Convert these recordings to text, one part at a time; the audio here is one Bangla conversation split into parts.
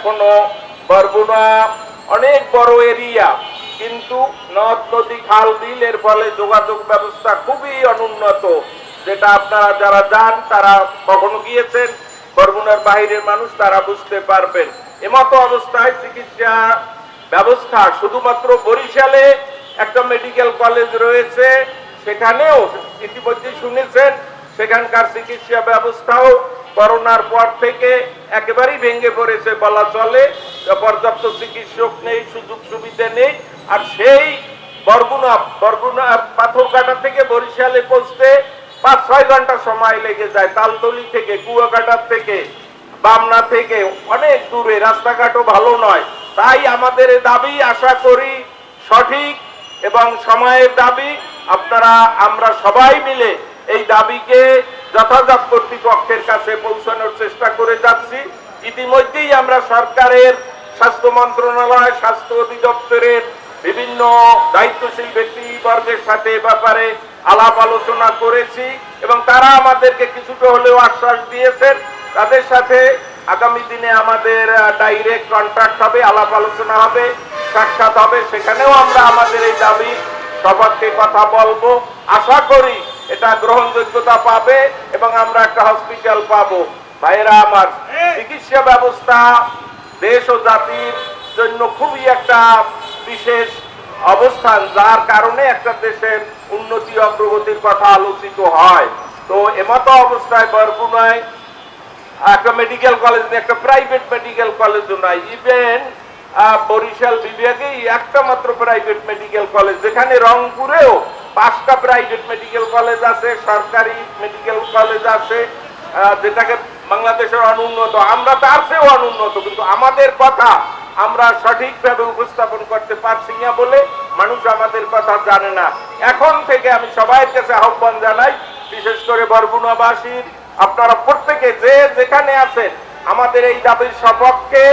এখনো বরগুনা অনেক বড় এরিয়া, কিন্তু নদ নদী খাল বিল এর ফলে যোগাযোগ ব্যবস্থা খুবই অনুন্নত, যেটা আপনারা যারা যান, তারা কখনো গিয়েছেন, বরগুনার বাইরের মানুষ তারা বুঝতে পারবেন। এমতো অবস্থায় চিকিৎসা ব্যবস্থা শুধুমাত্র বরিশালে একটা মেডিকেল কলেজ রয়েছে, সেখানেও ইতিমধ্যে শুনেছেন সেখানকার চিকিৎসা ব্যবস্থাও করোনার পর থেকে একেবারেই ভেঙে পড়েছে বলা চলে। পর্যাপ্ত চিকিৎসক নেই, সুযোগ সুবিধা নেই। আর সেই বরগুনা পাথরঘাটা থেকে বরিশালে পৌঁছতে 5-6 ঘন্টা সময় লেগে যায়। তালতলি থেকে, কুয়াকাটার থেকে, বামনা থেকে অনেক দূরে, রাস্তাঘাটও ভালো নয়। তাই আমাদের দাবি, আশা করি সঠিক এবং সময়ের দাবি, আমরা সবাই মিলে এই দাবিকে যথাযথ কর্তৃপক্ষের কাছে পৌঁছানোর চেষ্টা করে যাচ্ছি। ইতিমধ্যেই আমরা সরকারের স্বাস্থ্য মন্ত্রণালয়, স্বাস্থ্য অধিদপ্তরের বিভিন্ন দায়িত্বশীল ব্যক্তিবর্গের সাথে ব্যাপারে আলাপ আলোচনা করেছি এবং তারা আমাদেরকে কিছুটা হলেও আশ্বাস দিয়েছেন। তাদের সাথে আগামী দিনে আমাদের ডাইরেক্ট কন্ট্যাক্ট হবে, আলাপ আলোচনা হবে, সাক্ষাৎ হবে। সেখানেও আমরা আমাদের এই দাবি সপক্ষে কথা বলবো। আশা করি এটা গ্রহণযোগ্যতা পাবে এবং আমরা একটা হসপিটাল পাবো। ভাইয়েরা আমার, চিকিৎসা ব্যবস্থা দেশ ও জাতির জন্য খুবই একটা বিশেষ অবস্থান, যার কারণে একটা দেশের উন্নতি অগ্রগতির কথা আলোচিত হয়। তো এমতো অবস্থায় বরগুনায় একটা মেডিকেল কলেজ, একটা প্রাইভেট মেডিকেল কলেজও নাই। ইভেন বরিশাল বিভাগেই একটা মাত্র প্রাইভেট মেডিকেল কলেজ, যেখানে রংপুরেও 5টা প্রাইভেট মেডিকেল কলেজ আছে, সরকারি মেডিকেল কলেজ আছে, যেটাকে বাংলাদেশের অনুন্নত, আমরা তার চেয়েও অনুন্নত। কিন্তু আমাদের কথা আমরা সঠিকভাবে উপস্থাপন করতে পারছি না বলে মানুষ আমাদের কথা জানে না। এখন থেকে আমি সবার কাছে আহ্বান জানাই, বিশেষ করে বরগুনাবাসীর, আপনারা প্রত্যেকে যে যেখানে আছেন আমাদের এই দাবির সপক্ষে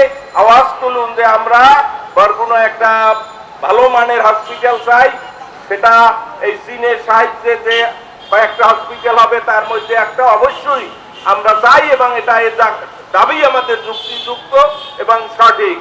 আওয়াজ তুলুন যে আমরা বরগুনা একটা ভালো মানের হসপিটাল চাই। সেটা এই চীনের সাহায্যে যে কয়েকটা হসপিটাল হবে তার মধ্যে একটা অবশ্যই আমরা চাই এবং এটা দাবি আমাদের যুক্তিযুক্ত এবং সঠিক।